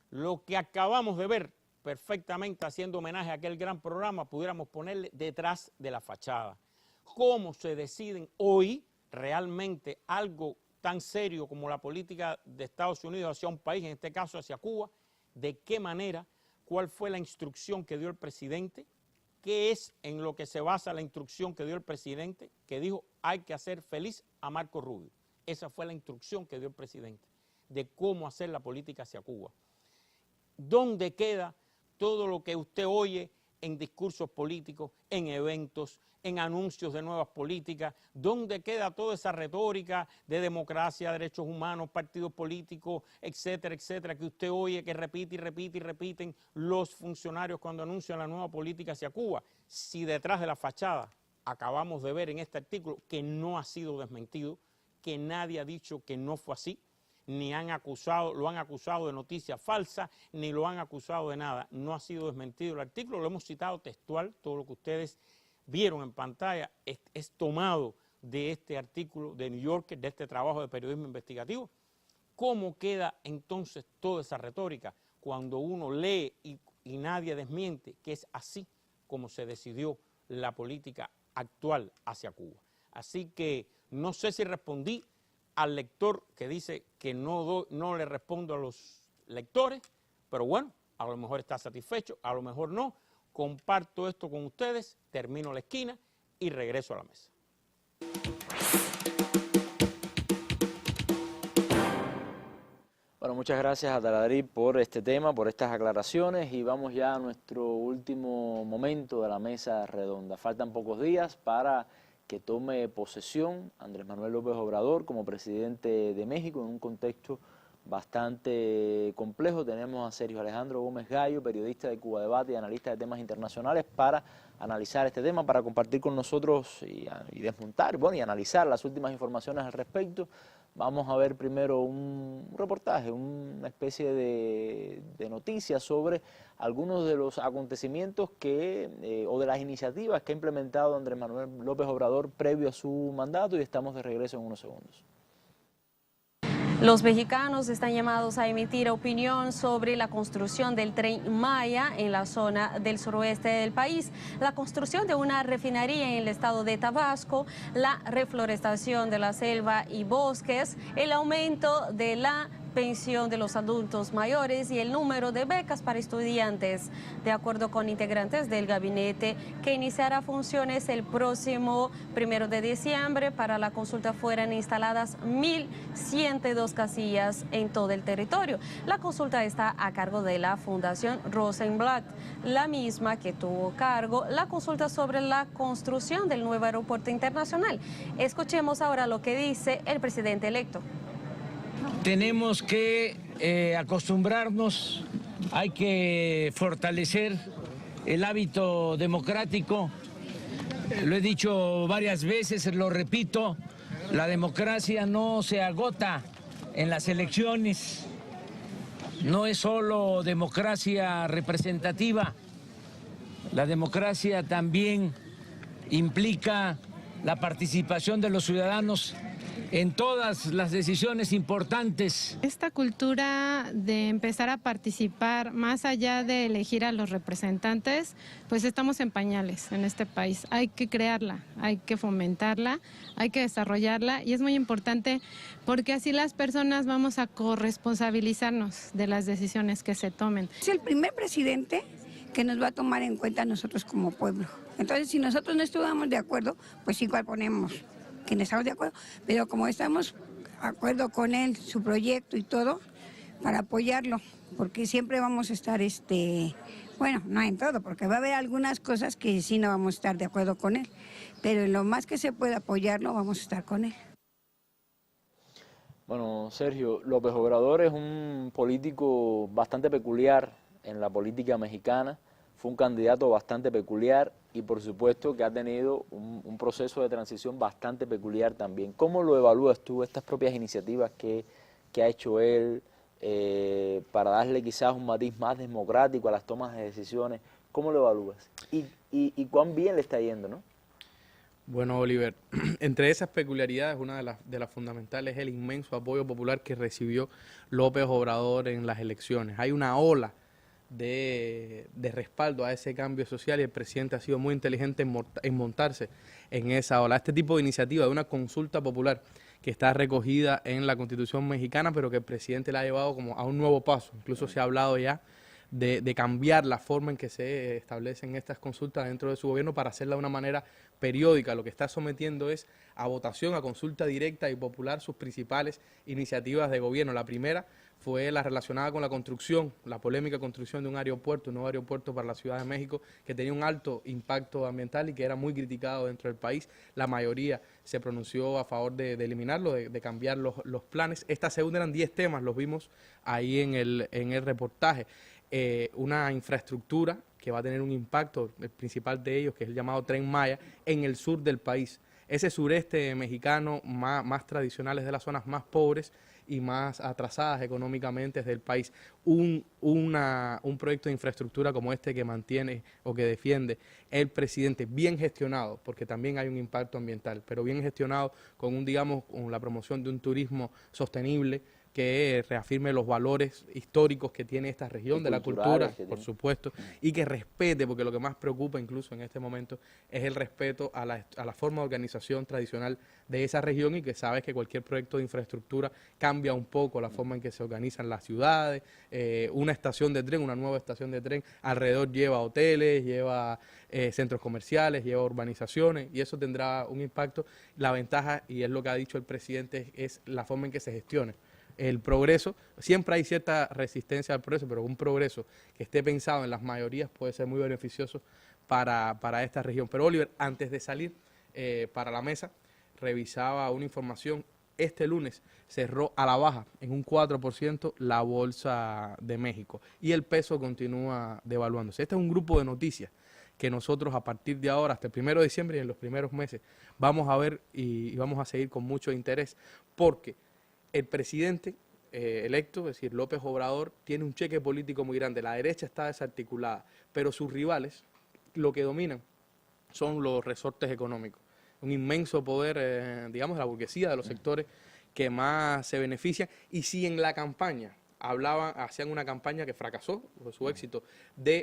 Lo que acabamos de ver, perfectamente haciendo homenaje a aquel gran programa, pudiéramos ponerle detrás de la fachada. ¿Cómo se deciden hoy realmente algo tan serio como la política de Estados Unidos hacia un país, en este caso hacia Cuba? ¿De qué manera? ¿Cuál fue la instrucción que dio el presidente? ¿Qué es en lo que se basa la instrucción que dio el presidente? Que dijo: hay que hacer feliz a Marco Rubio. Esa fue la instrucción que dio el presidente de cómo hacer la política hacia Cuba. ¿Dónde queda todo lo que usted oye en discursos políticos, en eventos, en anuncios de nuevas políticas? ¿Dónde queda toda esa retórica de democracia, derechos humanos, partidos políticos, etcétera, etcétera, que usted oye, que repite y repite y repiten los funcionarios cuando anuncian la nueva política hacia Cuba? Si detrás de la fachada acabamos de ver en este artículo que no ha sido desmentido, que nadie ha dicho que no fue así, ni lo han acusado de noticia falsa, ni lo han acusado de nada. No ha sido desmentido el artículo, lo hemos citado textual, todo lo que ustedes vieron en pantalla es tomado de este artículo de New Yorker, de este trabajo de periodismo investigativo. ¿Cómo queda entonces toda esa retórica cuando uno lee y nadie desmiente que es así como se decidió la política actual hacia Cuba? Así que no sé si respondí al lector que dice que no le respondo a los lectores, pero bueno, a lo mejor está satisfecho, a lo mejor no. Comparto esto con ustedes, termino la esquina y regreso a la mesa. Bueno, muchas gracias a Taladriz por este tema, por estas aclaraciones, y vamos ya a nuestro último momento de la mesa redonda. Faltan pocos días para que tome posesión Andrés Manuel López Obrador como presidente de México en un contexto bastante complejo. Tenemos a Sergio Alejandro Gómez Gallo, periodista de Cuba Debate y analista de temas internacionales, para analizar este tema, para compartir con nosotros y desmontar, bueno, y analizar las últimas informaciones al respecto. Vamos a ver primero un reportaje, una especie de noticias sobre algunos de los acontecimientos o de las iniciativas que ha implementado Andrés Manuel López Obrador previo a su mandato, y estamos de regreso en unos segundos. Los mexicanos están llamados a emitir opinión sobre la construcción del Tren Maya en la zona del suroeste del país, la construcción de una refinería en el estado de Tabasco, la reforestación de la selva y bosques, el aumento de la pensión de los adultos mayores y el número de becas para estudiantes, de acuerdo con integrantes del gabinete que iniciará funciones el próximo 1 de diciembre. Para la consulta fueran instaladas 1.102 casillas en todo el territorio. La consulta está a cargo de la Fundación Rosenblatt, la misma que tuvo cargo la consulta sobre la construcción del nuevo aeropuerto internacional. Escuchemos ahora lo que dice el presidente electo. Tenemos que acostumbrarnos, hay que fortalecer el hábito democrático. Lo he dicho varias veces, lo repito, la democracia no se agota en las elecciones, no es solo democracia representativa, la democracia también implica la participación de los ciudadanos en todas las decisiones importantes. Esta cultura de empezar a participar más allá de elegir a los representantes, pues estamos en pañales en este país. Hay que crearla, hay que fomentarla, hay que desarrollarla y es muy importante porque así las personas vamos a corresponsabilizarnos de las decisiones que se tomen. Es el primer presidente que nos va a tomar en cuenta a nosotros como pueblo. Entonces, si nosotros no estuviéramos de acuerdo, pues igual ponemos quienes estamos de acuerdo, pero como estamos de acuerdo con él, su proyecto y todo, para apoyarlo, porque siempre vamos a estar, bueno, no en todo, porque va a haber algunas cosas que sí no vamos a estar de acuerdo con él, pero en lo más que se pueda apoyarlo, vamos a estar con él. Bueno, Sergio, López Obrador es un político bastante peculiar en la política mexicana, fue un candidato bastante peculiar y por supuesto que ha tenido un proceso de transición bastante peculiar también. ¿Cómo lo evalúas tú, estas propias iniciativas que ha hecho él para darle quizás un matiz más democrático a las tomas de decisiones? ¿Cómo lo evalúas? Y cuán bien le está yendo, ¿no? Bueno, Oliver, entre esas peculiaridades, una de las fundamentales es el inmenso apoyo popular que recibió López Obrador en las elecciones. Hay una ola de respaldo a ese cambio social y el presidente ha sido muy inteligente en montarse en esa ola. Este tipo de iniciativa de una consulta popular que está recogida en la Constitución mexicana, pero que el presidente la ha llevado como a un nuevo paso. Incluso se ha hablado ya de cambiar la forma en que se establecen estas consultas dentro de su gobierno para hacerla de una manera periódica. Lo que está sometiendo es a votación, a consulta directa y popular sus principales iniciativas de gobierno. La primera fue la relacionada con la construcción, la polémica construcción de un aeropuerto, un nuevo aeropuerto para la Ciudad de México, que tenía un alto impacto ambiental y que era muy criticado dentro del país. La mayoría se pronunció a favor de eliminarlo, de cambiar los planes. Esta segunda eran 10 temas, los vimos ahí en el reportaje. Una infraestructura que va a tener un impacto, el principal de ellos, que es el llamado Tren Maya, en el sur del país. Ese sureste mexicano más tradicional es de las zonas más pobres y más atrasadas económicamente del país. Un proyecto de infraestructura como este que mantiene o que defiende el presidente, bien gestionado, porque también hay un impacto ambiental, pero bien gestionado con con la promoción de un turismo sostenible, que reafirme los valores históricos que tiene esta región, de la cultura, por supuesto, y que respete, porque lo que más preocupa incluso en este momento es el respeto a la forma de organización tradicional de esa región y que sabes que cualquier proyecto de infraestructura cambia un poco la forma en que se organizan las ciudades. Una estación de tren, una nueva estación de tren, alrededor lleva hoteles, lleva centros comerciales, lleva urbanizaciones y eso tendrá un impacto. La ventaja, y es lo que ha dicho el presidente, es la forma en que se gestione. El progreso, siempre hay cierta resistencia al progreso, pero un progreso que esté pensado en las mayorías puede ser muy beneficioso para esta región. Pero Oliver, antes de salir para la mesa, revisaba una información. Este lunes cerró a la baja en un 4% la Bolsa de México y el peso continúa devaluándose. Este es un grupo de noticias que nosotros a partir de ahora, hasta el 1 de diciembre y en los primeros meses, vamos a ver y vamos a seguir con mucho interés porque el presidente electo, es decir, López Obrador, tiene un cheque político muy grande. La derecha está desarticulada, pero sus rivales lo que dominan son los resortes económicos. Un inmenso poder, digamos, de la burguesía, de los sectores que más se benefician. Y si en la campaña hacían una campaña que fracasó por su éxito,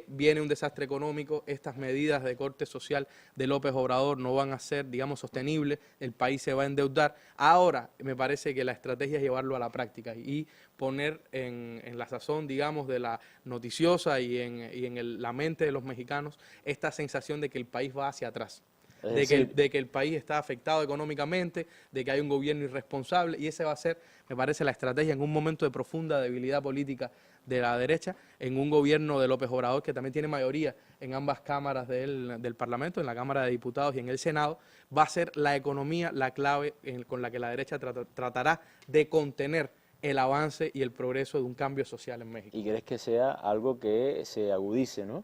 viene un desastre económico, estas medidas de corte social de López Obrador no van a ser, digamos, sostenibles, el país se va a endeudar. Ahora me parece que la estrategia es llevarlo a la práctica y poner en la sazón, digamos, de la noticiosa y en la mente de los mexicanos esta sensación de que el país va hacia atrás. De que el país está afectado económicamente, de que hay un gobierno irresponsable, y esa va a ser, me parece, la estrategia en un momento de profunda debilidad política de la derecha, en un gobierno de López Obrador que también tiene mayoría en ambas cámaras del Parlamento, en la Cámara de Diputados y en el Senado. Va a ser la economía la clave con la que la derecha tratará de contener el avance y el progreso de un cambio social en México. ¿Y crees que sea algo que se agudice, ¿no?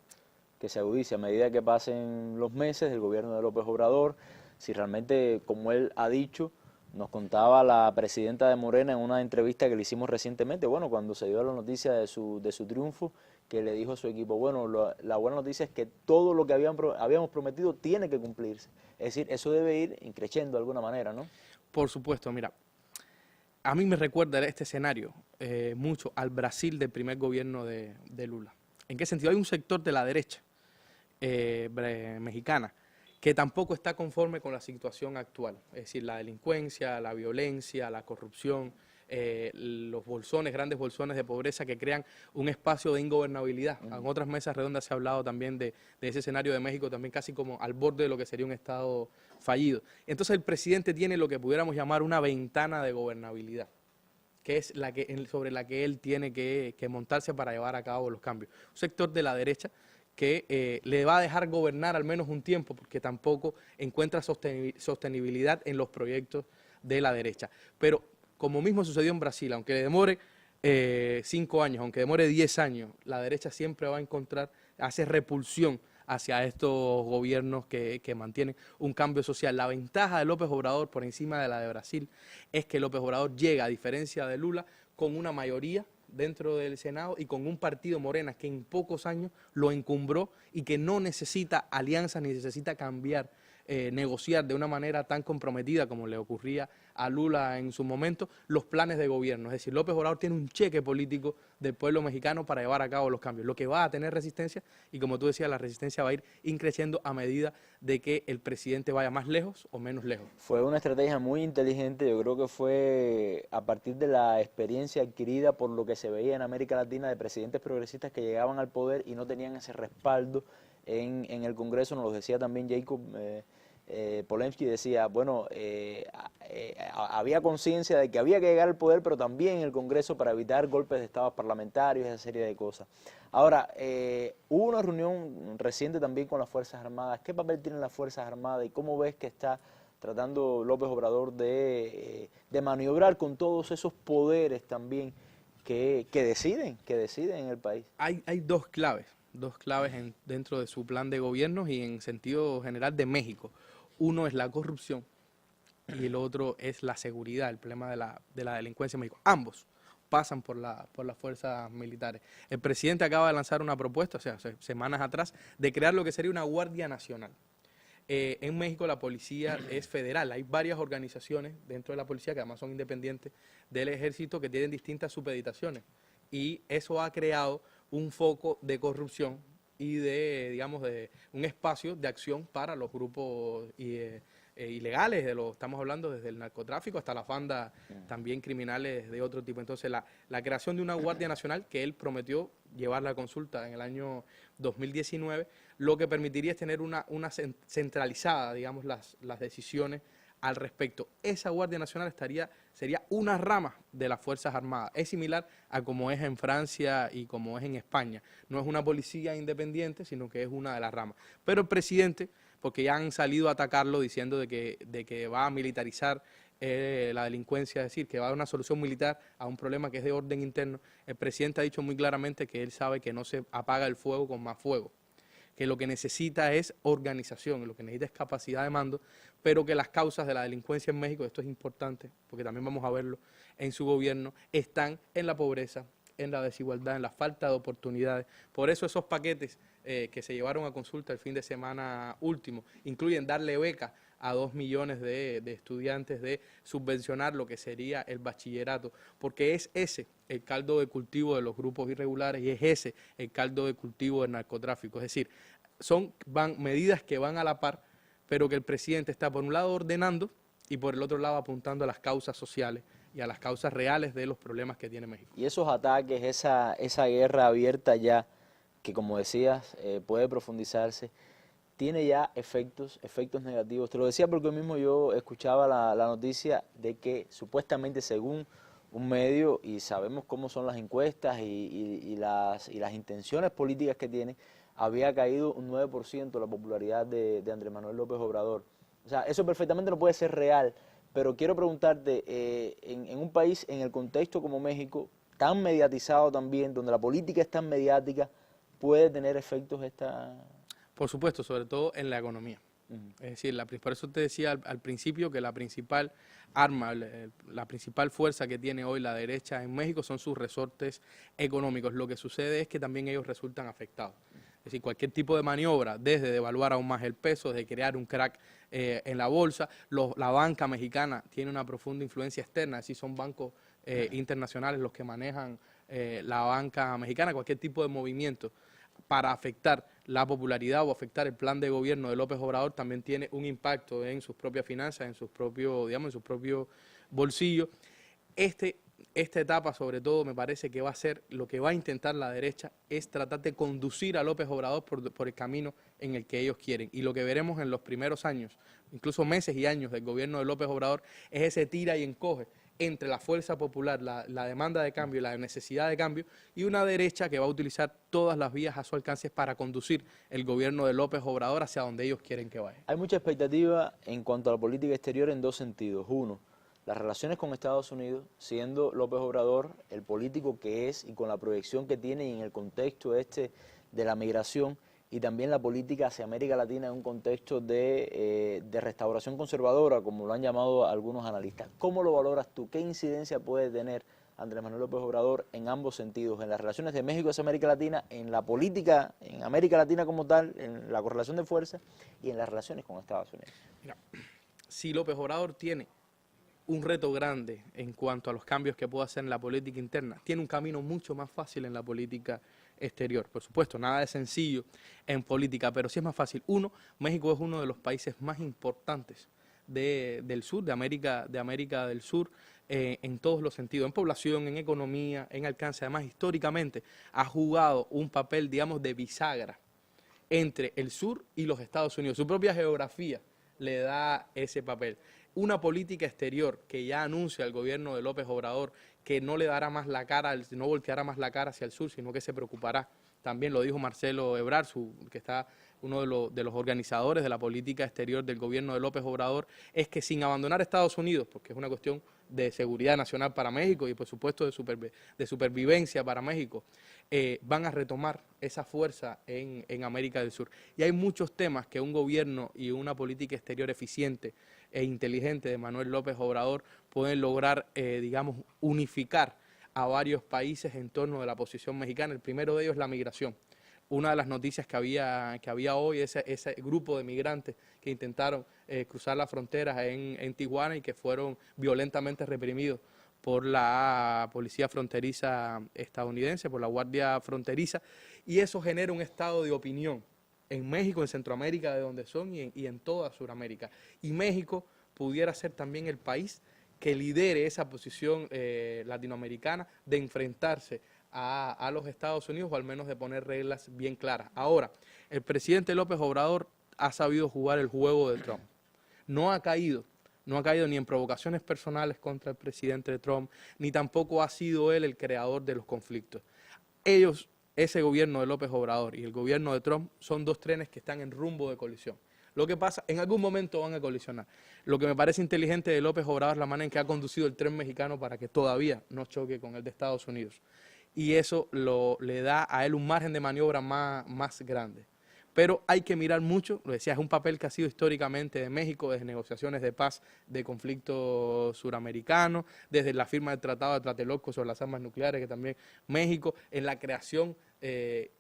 Que se agudice a medida que pasen los meses del gobierno de López Obrador, si realmente, como él ha dicho, nos contaba la presidenta de Morena en una entrevista que le hicimos recientemente, bueno, cuando se dio la noticia de su triunfo, que le dijo a su equipo, bueno, la buena noticia es que todo lo que habíamos prometido tiene que cumplirse. Es decir, eso debe ir increciendo de alguna manera, ¿no? Por supuesto, mira, a mí me recuerda este escenario mucho al Brasil del primer gobierno de Lula. ¿En qué sentido? Hay un sector de la derecha mexicana que tampoco está conforme con la situación actual, es decir, la delincuencia, la violencia, la corrupción, los bolsones, grandes bolsones de pobreza que crean un espacio de ingobernabilidad. En otras mesas redondas se ha hablado también de ese escenario de México, también casi como al borde de lo que sería un Estado fallido. Entonces el presidente tiene lo que pudiéramos llamar una ventana de gobernabilidad, que es sobre la que él tiene que montarse para llevar a cabo los cambios. Un sector de la derecha que le va a dejar gobernar al menos un tiempo, porque tampoco encuentra sostenibilidad en los proyectos de la derecha. Pero como mismo sucedió en Brasil, aunque le demore 5 años, aunque demore 10 años, la derecha siempre va a hace repulsión hacia estos gobiernos que mantienen un cambio social. La ventaja de López Obrador por encima de la de Brasil es que López Obrador llega, a diferencia de Lula, con una mayoría dentro del Senado y con un partido Morena que en pocos años lo encumbró y que no necesita alianzas ni necesita cambiar, negociar de una manera tan comprometida como le ocurría a Lula en su momento los planes de gobierno. Es decir, López Obrador tiene un cheque político del pueblo mexicano para llevar a cabo los cambios, lo que va a tener resistencia y, como tú decías, la resistencia va a ir increciendo a medida de que el presidente vaya más lejos o menos lejos. Fue una estrategia muy inteligente, yo creo que fue a partir de la experiencia adquirida por lo que se veía en América Latina de presidentes progresistas que llegaban al poder y no tenían ese respaldo en el Congreso. Nos lo decía también Jacob Polensky, decía, bueno, había conciencia de que había que llegar al poder, pero también en el Congreso para evitar golpes de estados parlamentarios, esa serie de cosas. Ahora, hubo una reunión reciente también con las Fuerzas Armadas. ¿Qué papel tienen las Fuerzas Armadas y cómo ves que está tratando López Obrador de maniobrar con todos esos poderes también que deciden en el país? Hay dos claves dentro de su plan de gobierno y en sentido general de México. Uno es la corrupción y el otro es la seguridad, el problema de la delincuencia en México. Ambos pasan por las fuerzas militares. El presidente acaba de lanzar una propuesta, o sea, semanas atrás, de crear lo que sería una Guardia Nacional. En México la policía es federal, hay varias organizaciones dentro de la policía que además son independientes del ejército que tienen distintas supeditaciones y eso ha creado un foco de corrupción y de un espacio de acción para los grupos ilegales, estamos hablando desde el narcotráfico hasta las bandas también criminales de otro tipo. Entonces la creación de una Guardia Nacional que él prometió llevar la consulta en el año 2019, lo que permitiría es tener una centralizada, digamos, las decisiones al respecto. Esa Guardia Nacional sería una rama de las Fuerzas Armadas. Es similar a como es en Francia y como es en España. No es una policía independiente, sino que es una de las ramas. Pero el presidente, porque ya han salido a atacarlo diciendo de que va a militarizar la delincuencia, es decir, que va a dar una solución militar a un problema que es de orden interno, el presidente ha dicho muy claramente que él sabe que no se apaga el fuego con más fuego, que lo que necesita es organización, lo que necesita es capacidad de mando, pero que las causas de la delincuencia en México, esto es importante, porque también vamos a verlo en su gobierno, están en la pobreza, en la desigualdad, en la falta de oportunidades. Por eso esos paquetes que se llevaron a consulta el fin de semana último incluyen darle beca a 2 millones de estudiantes de subvencionar lo que sería el bachillerato, porque es ese el caldo de cultivo de los grupos irregulares y es ese el caldo de cultivo del narcotráfico. Es decir, van medidas que van a la par, pero que el presidente está por un lado ordenando y por el otro lado apuntando a las causas sociales y a las causas reales de los problemas que tiene México. Y esos ataques, esa guerra abierta ya, que como decías, puede profundizarse, tiene ya efectos negativos. Te lo decía porque hoy mismo yo escuchaba la noticia de que supuestamente, según un medio, y sabemos cómo son las encuestas y las intenciones políticas que tiene, había caído un 9% la popularidad de Andrés Manuel López Obrador. O sea, eso perfectamente no puede ser real, pero quiero preguntarte, en un país, en el contexto como México, tan mediatizado también, donde la política es tan mediática, ¿puede tener efectos esta...? Por supuesto, sobre todo en la economía. Es decir, por eso te decía al principio que la principal arma, la principal fuerza que tiene hoy la derecha en México son sus resortes económicos. Lo que sucede es que también ellos resultan afectados. Es decir, cualquier tipo de maniobra, desde devaluar aún más el peso, de crear un crack en la bolsa, la banca mexicana tiene una profunda influencia externa, es decir, son bancos internacionales los que manejan la banca mexicana, cualquier tipo de movimiento para afectar la popularidad o afectar el plan de gobierno de López Obrador también tiene un impacto en sus propias finanzas, en sus propios, en sus propios bolsillos. Esta etapa, sobre todo, me parece que va a ser lo que va a intentar la derecha, es tratar de conducir a López Obrador por el camino en el que ellos quieren. Y lo que veremos en los primeros años, incluso meses y años del gobierno de López Obrador, es ese tira y encoge entre la fuerza popular, la demanda de cambio, la necesidad de cambio, y una derecha que va a utilizar todas las vías a su alcance para conducir el gobierno de López Obrador hacia donde ellos quieren que vaya. Hay mucha expectativa en cuanto a la política exterior en dos sentidos. Uno, las relaciones con Estados Unidos, siendo López Obrador el político que es y con la proyección que tiene y en el contexto de la migración, y también la política hacia América Latina en un contexto de restauración conservadora, como lo han llamado algunos analistas. ¿Cómo lo valoras tú? ¿Qué incidencia puede tener Andrés Manuel López Obrador en ambos sentidos, en las relaciones de México hacia América Latina, en la política en América Latina como tal, en la correlación de fuerzas y en las relaciones con Estados Unidos? Mira, si López Obrador tiene un reto grande en cuanto a los cambios que puede hacer en la política interna, tiene un camino mucho más fácil en la política exterior. Por supuesto, nada de sencillo en política, pero sí es más fácil. Uno, México es uno de los países más importantes del sur, de América del Sur, en todos los sentidos, en población, en economía, en alcance. Además, históricamente ha jugado un papel, digamos, de bisagra entre el sur y los Estados Unidos. Su propia geografía le da ese papel. Una política exterior que ya anuncia el gobierno de López Obrador que no le dará más la cara, no volteará más la cara hacia el sur, sino que se preocupará. También lo dijo Marcelo Ebrard, que está uno de los organizadores de la política exterior del gobierno de López Obrador, es que sin abandonar Estados Unidos, porque es una cuestión de seguridad nacional para México y por supuesto de supervivencia para México, van a retomar esa fuerza en América del Sur. Y hay muchos temas que un gobierno y una política exterior eficiente e inteligente de Manuel López Obrador pueden lograr, digamos, unificar a varios países en torno de la posición mexicana. El primero de ellos es la migración. Una de las noticias que había hoy es ese grupo de migrantes que intentaron cruzar las fronteras en Tijuana y que fueron violentamente reprimidos por la policía fronteriza estadounidense, por la Guardia Fronteriza, y eso genera un estado de opinión en México, en Centroamérica, de donde son, y en toda Sudamérica. Y México pudiera ser también el país que lidere esa posición latinoamericana de enfrentarse a los Estados Unidos, o al menos de poner reglas bien claras. Ahora, el presidente López Obrador ha sabido jugar el juego de Trump. No ha caído ni en provocaciones personales contra el presidente Trump, ni tampoco ha sido él el creador de los conflictos. Ese gobierno de López Obrador y el gobierno de Trump son dos trenes que están en rumbo de colisión. Lo que pasa, en algún momento van a colisionar. Lo que me parece inteligente de López Obrador es la manera en que ha conducido el tren mexicano para que todavía no choque con el de Estados Unidos. Y eso le da a él un margen de maniobra más grande. Pero hay que mirar mucho, lo decía, es un papel que ha sido históricamente de México, desde negociaciones de paz de conflictos suramericanos, desde la firma del Tratado de Tlatelolco sobre las armas nucleares, que también México, en la creación,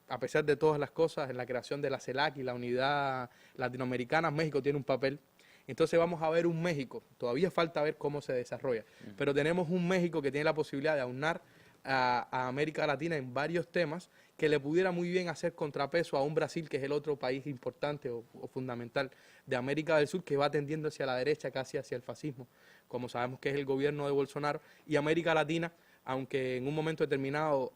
a pesar de todas las cosas, en la creación de la CELAC y la unidad latinoamericana, México tiene un papel Entonces vamos a ver un México, todavía falta ver cómo se desarrolla, pero tenemos un México que tiene la posibilidad de aunar a América Latina en varios temas que le pudiera muy bien hacer contrapeso a un Brasil, que es el otro país importante o fundamental de América del Sur, que va tendiendo hacia la derecha, casi hacia el fascismo, como sabemos que es el gobierno de Bolsonaro, y América Latina, aunque en un momento determinado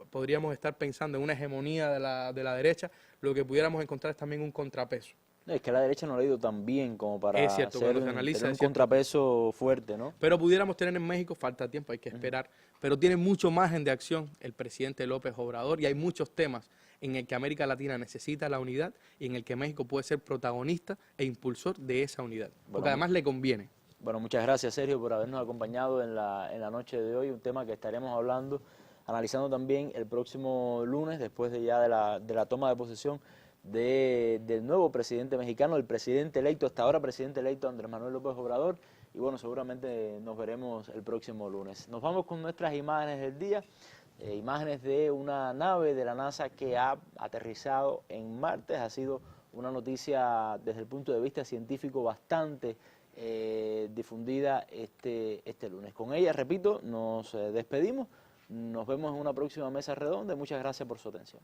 podríamos estar pensando en una hegemonía de la derecha, lo que pudiéramos encontrar es también un contrapeso. Es que la derecha no le ha ido tan bien como para es cierto, hacer cuando se analiza, tener un es cierto. contrapeso fuerte, ¿no? Pero pudiéramos tener en México, falta tiempo, hay que esperar, pero tiene mucho margen de acción el presidente López Obrador y hay muchos temas en el que América Latina necesita la unidad y en el que México puede ser protagonista e impulsor de esa unidad, porque además le conviene. Bueno, muchas gracias, Sergio, por habernos acompañado en la noche de hoy, un tema que estaremos hablando, analizando también el próximo lunes, después de la toma de posesión del nuevo presidente mexicano, el presidente electo, hasta ahora presidente electo Andrés Manuel López Obrador, y bueno, seguramente nos veremos el próximo lunes. Nos vamos con nuestras imágenes del día, imágenes de una nave de la NASA que ha aterrizado en Marte. Ha sido una noticia desde el punto de vista científico bastante difundida este lunes. Con ella, repito, nos despedimos, nos vemos en una próxima mesa redonda y muchas gracias por su atención.